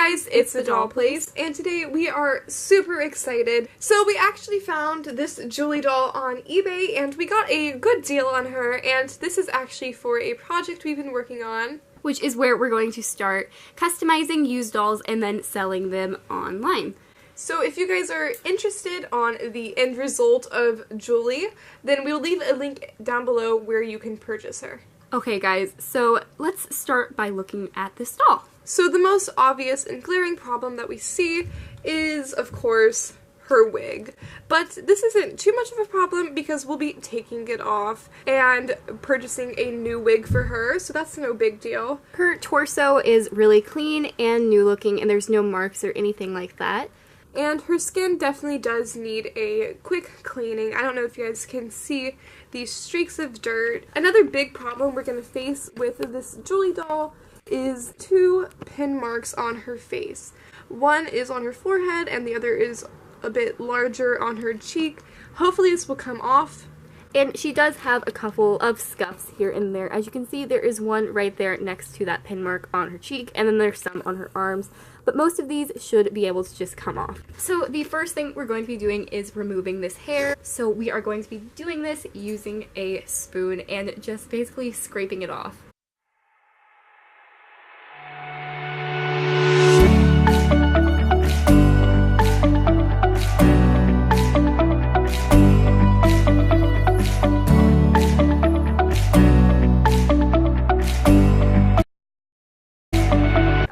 guys, it's the Doll Place, and today we are super excited. So we actually found this Julie doll on eBay, and we got a good deal on her, and this is actually for a project we've been working on, which is where we're going to start customizing used dolls and then selling them online. So if you guys are interested on the end result of Julie, then we'll leave a link down below where you can purchase her. Okay guys, so let's start by looking at this doll. So the most obvious and glaring problem that we see is, of course, her wig. But this isn't too much of a problem because we'll be taking it off and purchasing a new wig for her, so that's no big deal. Her torso is really clean and new looking, and there's no marks or anything like that. And her skin definitely does need a quick cleaning. I don't know if you guys can see these streaks of dirt. Another big problem we're going to face with this Julie doll is two pin marks on her face. One is on her forehead and the other is a bit larger on her cheek. Hopefully this will come off. And she does have a couple of scuffs here and there. As you can see, there is one right there next to that pin mark on her cheek, and then there's some on her arms. But most of these should be able to just come off. So the first thing we're going to be doing is removing this hair. So we are going to be doing this using a spoon and just basically scraping it off.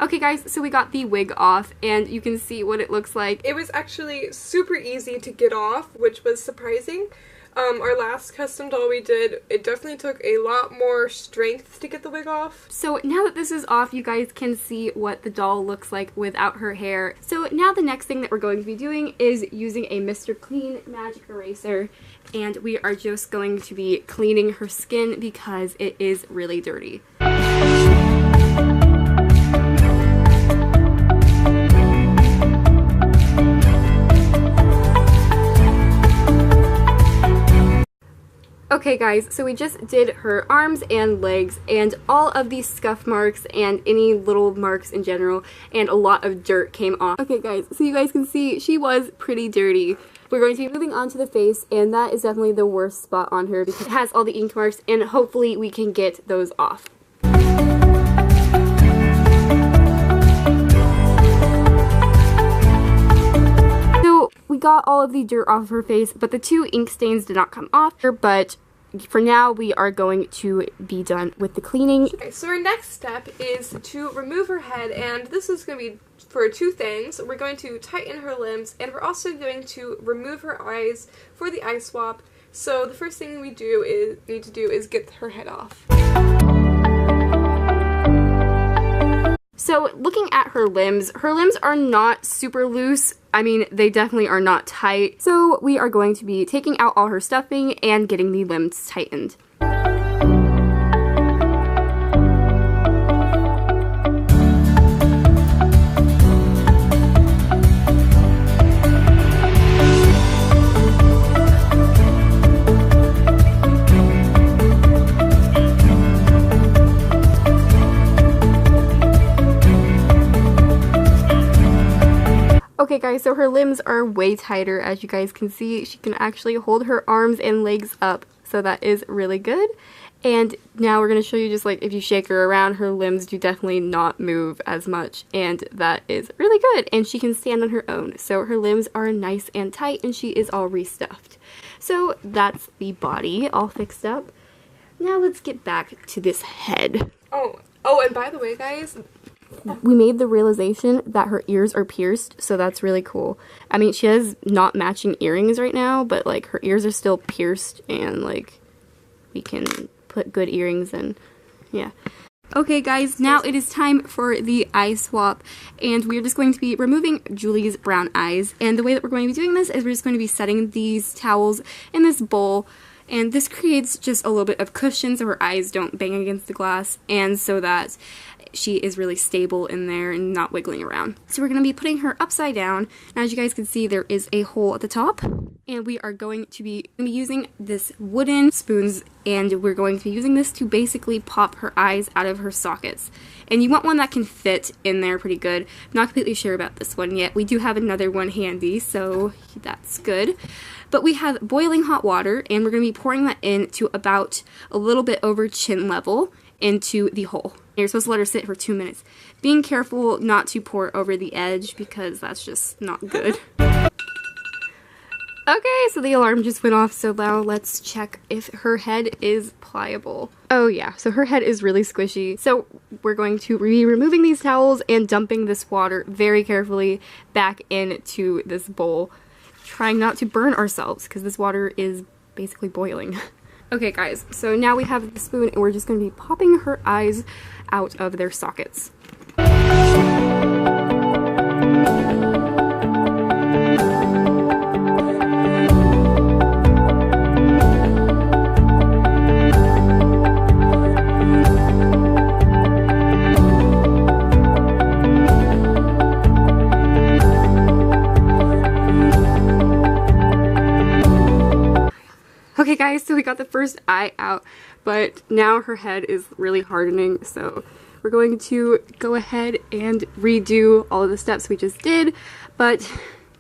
Okay guys, so we got the wig off, and you can see what it looks like. It was actually super easy to get off, which was surprising. Our last custom doll we did, it definitely took a lot more strength to get the wig off. So now that this is off, you guys can see what the doll looks like without her hair. So now the next thing that we're going to be doing is using a Mr. Clean magic eraser, and we are just going to be cleaning her skin because it is really dirty. Okay guys, so we just did her arms and legs and all of these scuff marks and any little marks in general, and a lot of dirt came off. Okay guys, so you guys can see she was pretty dirty. We're going to be moving on to the face, and that is definitely the worst spot on her because it has all the ink marks, and hopefully we can get those off. We got all of the dirt off of her face, but the two ink stains did not come off her, but for now we are going to be done with the cleaning. Okay, so our next step is to remove her head, and this is going to be for two things. We're going to tighten her limbs, and we're also going to remove her eyes for the eye swap. So the first thing we need to do is get her head off. So looking at her limbs are not super loose. I mean, they definitely are not tight. So we are going to be taking out all her stuffing and getting the limbs tightened. Okay guys, so her limbs are way tighter. As you guys can see, she can actually hold her arms and legs up, so that is really good. And now we're going to show you just like if you shake her around, her limbs do definitely not move as much, and that is really good. And she can stand on her own, so her limbs are nice and tight, and she is all restuffed. So that's the body all fixed up. Now let's get back to this head. Oh, and by the way guys, we made the realization that her ears are pierced, so that's really cool. I mean, she has not matching earrings right now, but like her ears are still pierced, and like we can put good earrings in. Yeah. Okay guys, now it is time for the eye swap, and we're just going to be removing Julie's brown eyes. And the way that we're going to be doing this is we're just going to be setting these towels in this bowl, and this creates just a little bit of cushion so her eyes don't bang against the glass, and so that she is really stable in there and not wiggling around. So we're going to be putting her upside down. And as you guys can see, there is a hole at the top. And we are going to be using this wooden spoons, and we're going to be using this to basically pop her eyes out of her sockets. And you want one that can fit in there pretty good. I'm not completely sure about this one yet. We do have another one handy, so that's good. But we have boiling hot water, and we're going to be pouring that into about a little bit over chin level into the hole. You're supposed to let her sit for 2 minutes. Being careful not to pour over the edge because that's just not good. Okay, so the alarm just went off, so now let's check if her head is pliable. Oh yeah, so her head is really squishy. So we're going to be removing these towels and dumping this water very carefully back into this bowl, trying not to burn ourselves because this water is basically boiling. Okay guys, so now we have the spoon and we're just going to be popping her eyes out of their sockets. Okay guys, so we got the first eye out, but now her head is really hardening, so we're going to go ahead and redo all of the steps we just did, but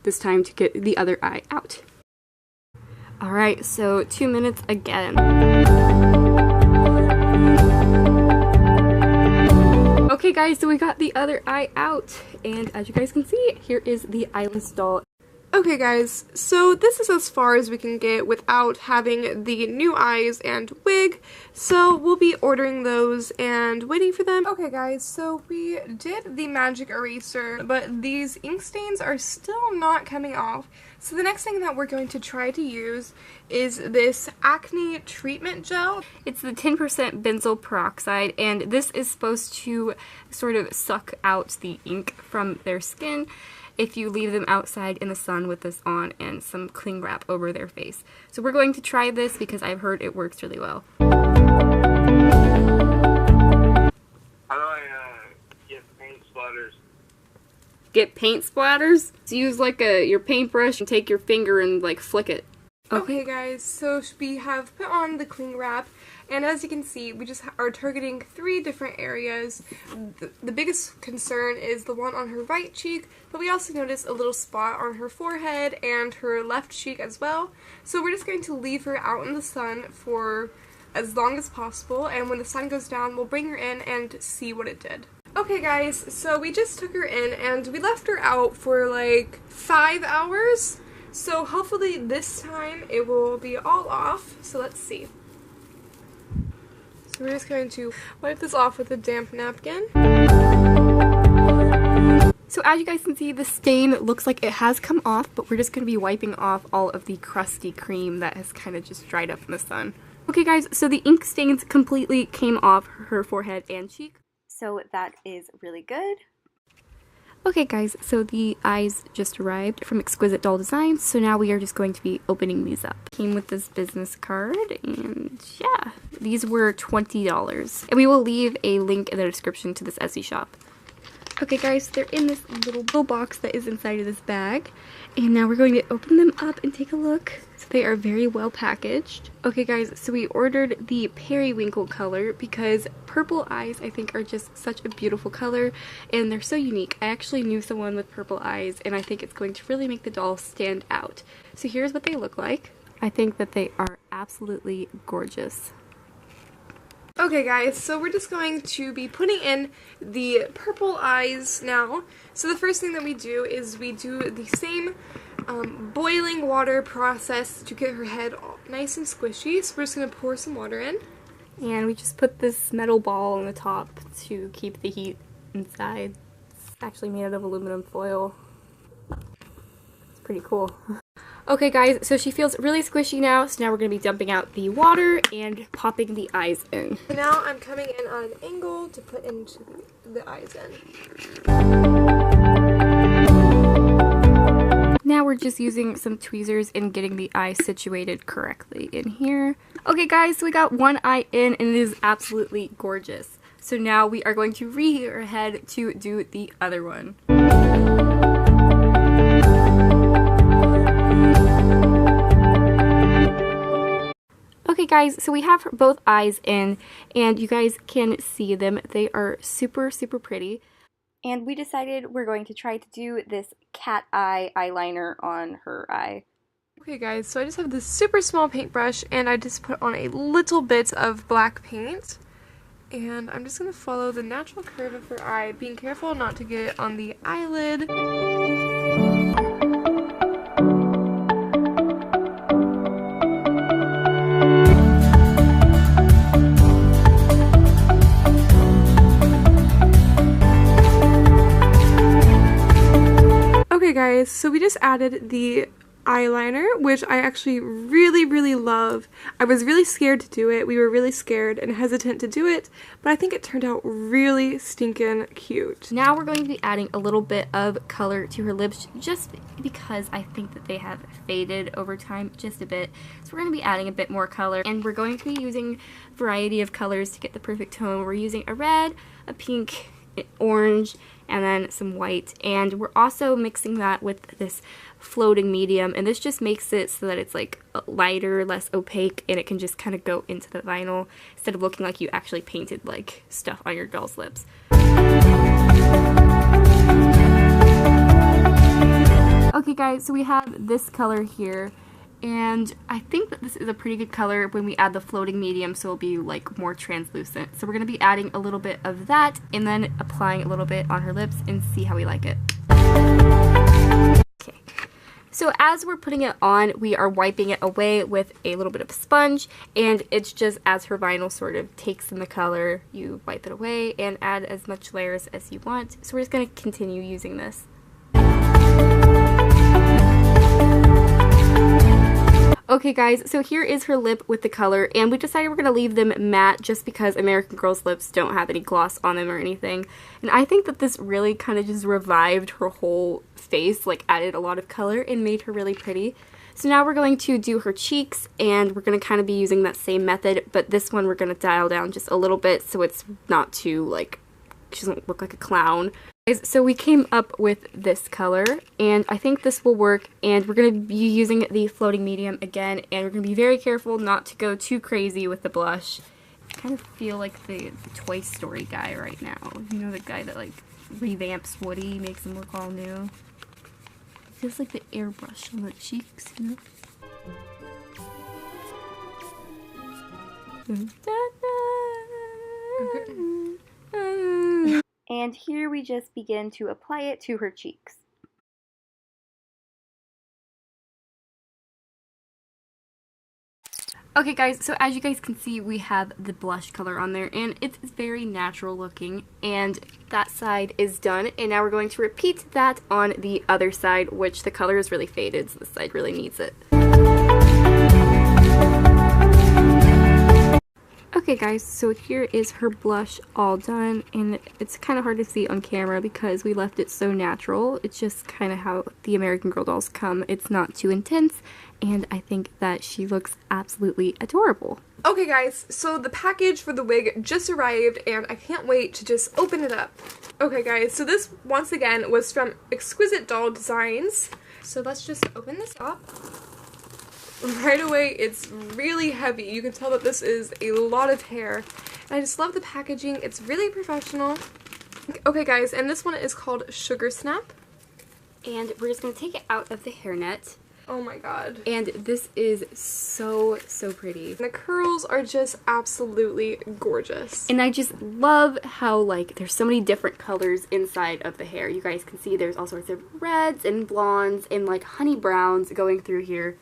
this time to get the other eye out. Alright, so 2 minutes again. Okay guys, so we got the other eye out, and as you guys can see, here is the eyeless doll. Okay guys, so this is as far as we can get without having the new eyes and wig, so we'll be ordering those and waiting for them. Okay guys, so we did the magic eraser, but these ink stains are still not coming off, so the next thing that we're going to try to use is this acne treatment gel. It's the 10% benzoyl peroxide, and this is supposed to sort of suck out the ink from their skin if you leave them outside in the sun with this on and some cling wrap over their face. So we're going to try this because I've heard it works really well. How do I get paint splatters? Get paint splatters? So use like your paintbrush and take your finger and like flick it. Okay guys, so we have put on the cling wrap, and as you can see, we just are targeting 3 different areas. The biggest concern is the one on her right cheek, but we also noticed a little spot on her forehead and her left cheek as well. So we're just going to leave her out in the sun for as long as possible, and when the sun goes down, we'll bring her in and see what it did. Okay guys, so we just took her in and we left her out for like 5 hours. So hopefully this time it will be all off, so let's see. So we're just going to wipe this off with a damp napkin. So as you guys can see, the stain looks like it has come off, but we're just going to be wiping off all of the crusty cream that has kind of just dried up in the sun. Okay guys, so the ink stains completely came off her forehead and cheek, so that is really good. Okay guys, so the eyes just arrived from Exquisite Doll Designs, so now we are just going to be opening these up. Came with this business card, and yeah, these were $20. And we will leave a link in the description to this Etsy shop. Okay guys, they're in this little box that is inside of this bag, and now we're going to open them up and take a look. So they are very well packaged. Okay guys, so we ordered the periwinkle color because purple eyes I think are just such a beautiful color and they're so unique. I actually knew someone with purple eyes and I think it's going to really make the doll stand out. So here's what they look like. I think that they are absolutely gorgeous. Okay guys, so we're just going to be putting in the purple eyes now. So the first thing that we do is we do the same boiling water process to get her head all nice and squishy. So we're just going to pour some water in. And we just put this metal ball on the top to keep the heat inside. It's actually made out of aluminum foil. It's pretty cool. Okay guys, so she feels really squishy now, so now we're going to be dumping out the water and popping the eyes in. So now I'm coming in on an angle to put into the eyes in. Now we're just using some tweezers and getting the eye situated correctly in here. Okay guys, so we got one eye in and it is absolutely gorgeous. So now we are going to reheat her head to do the other one. Okay guys, so we have both eyes in, and you guys can see them. They are super, super pretty. And we decided we're going to try to do this cat eye eyeliner on her eye. Okay guys, so I just have this super small paintbrush and I just put on a little bit of black paint. And I'm just going to follow the natural curve of her eye, being careful not to get it on the eyelid. Okay guys, so we just added the eyeliner, which I actually really love. I was really scared to do it. We were really scared and hesitant to do it, but I think it turned out really stinking cute. Now we're going to be adding a little bit of color to her lips just because I think that they have faded over time just a bit. So we're going to be adding a bit more color, and we're going to be using a variety of colors to get the perfect tone. We're using a red, a pink, orange, and then some white, and we're also mixing that with this floating medium, and this just makes it so that it's like lighter, less opaque, and it can just kind of go into the vinyl instead of looking like you actually painted like stuff on your doll's lips. Okay guys, so we have this color here, and I think that this is a pretty good color when we add the floating medium, so it'll be like more translucent. So we're going to be adding a little bit of that and then applying a little bit on her lips and see how we like it. Okay, so as we're putting it on, we are wiping it away with a little bit of sponge, and it's just as her vinyl sort of takes in the color, you wipe it away and add as much layers as you want. So we're just going to continue using this. Okay guys, so here is her lip with the color, and we decided we're going to leave them matte just because American Girl's lips don't have any gloss on them or anything. And I think that this really kind of just revived her whole face, like added a lot of color and made her really pretty. So now we're going to do her cheeks, and we're going to kind of be using that same method, but this one we're going to dial down just a little bit so it's not too, like, she doesn't look like a clown. So we came up with this color, and I think this will work, and we're going to be using the floating medium again, and we're going to be very careful not to go too crazy with the blush. I kind of feel like the Toy Story guy right now. You know, the guy that like revamps Woody, makes him look all new. It feels like the airbrush on the cheeks, you know? And here we just begin to apply it to her cheeks. Okay guys, so as you guys can see, we have the blush color on there, and it's very natural looking, and that side is done, and now we're going to repeat that on the other side, which the color is really faded, so this side really needs it. Okay guys, so here is her blush all done, and it's kind of hard to see on camera because we left it so natural. It's just kind of how the American Girl dolls come. It's not too intense, and I think that she looks absolutely adorable. Okay guys, so the package for the wig just arrived, and I can't wait to just open it up. Okay guys, so this once again was from Exquisite Doll Designs. So let's just open this up. Right away, it's really heavy. You can tell that this is a lot of hair. And I just love the packaging. It's really professional. Okay guys, and this one is called Sugar Snap. And we're just going to take it out of the hairnet. Oh my god. And this is so pretty. And the curls are just absolutely gorgeous. And I just love how, like, there's so many different colors inside of the hair. You guys can see there's all sorts of reds and blondes and, like, honey browns going through here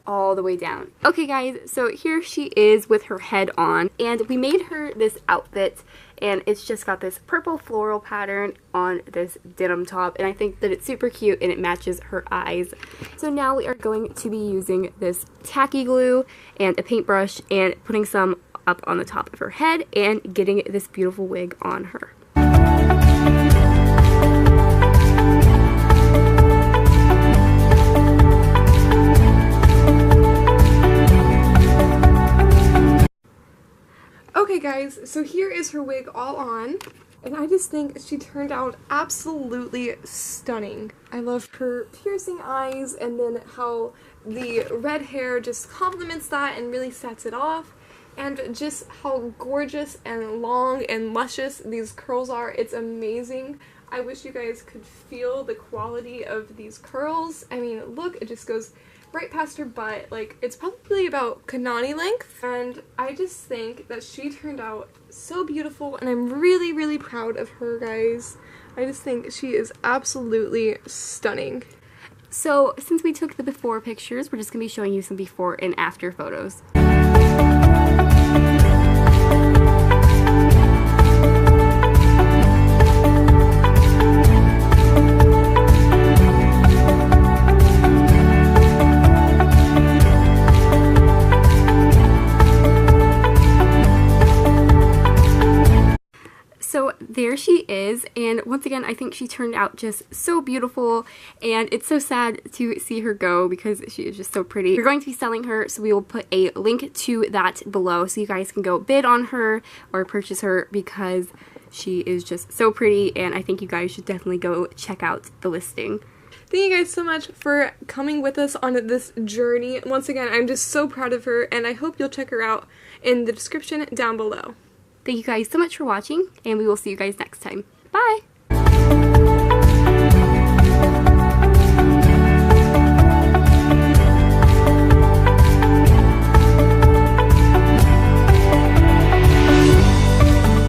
all the way down. Okay guys, so here she is with her head on, and we made her this outfit, and it's just got this purple floral pattern on this denim top, and I think that it's super cute and it matches her eyes. So now we are going to be using this tacky glue and a paintbrush and putting some up on the top of her head and getting this beautiful wig on her. Okay guys, So here is her wig all on, and I just think she turned out absolutely stunning. I love her piercing eyes, and then how the red hair just complements that and really sets it off, and just how gorgeous and long and luscious these curls are. It's amazing. I wish you guys could feel the quality of these curls. I mean, look, it just goes right past her butt. Like, it's probably about Kanani length, and I just think that she turned out so beautiful, and I'm really, really proud of her, guys. I just think she is absolutely stunning. So, since we took the before pictures, we're just going to be showing you some before and after photos. So there she is, and once again I think she turned out just so beautiful, and it's so sad to see her go because she is just so pretty. We're going to be selling her, so we will put a link to that below so you guys can go bid on her or purchase her because she is just so pretty, and I think you guys should definitely go check out the listing. Thank you guys so much for coming with us on this journey. Once again, I'm just so proud of her, and I hope you'll check her out in the description down below. Thank you guys so much for watching, and we will see you guys next time. Bye!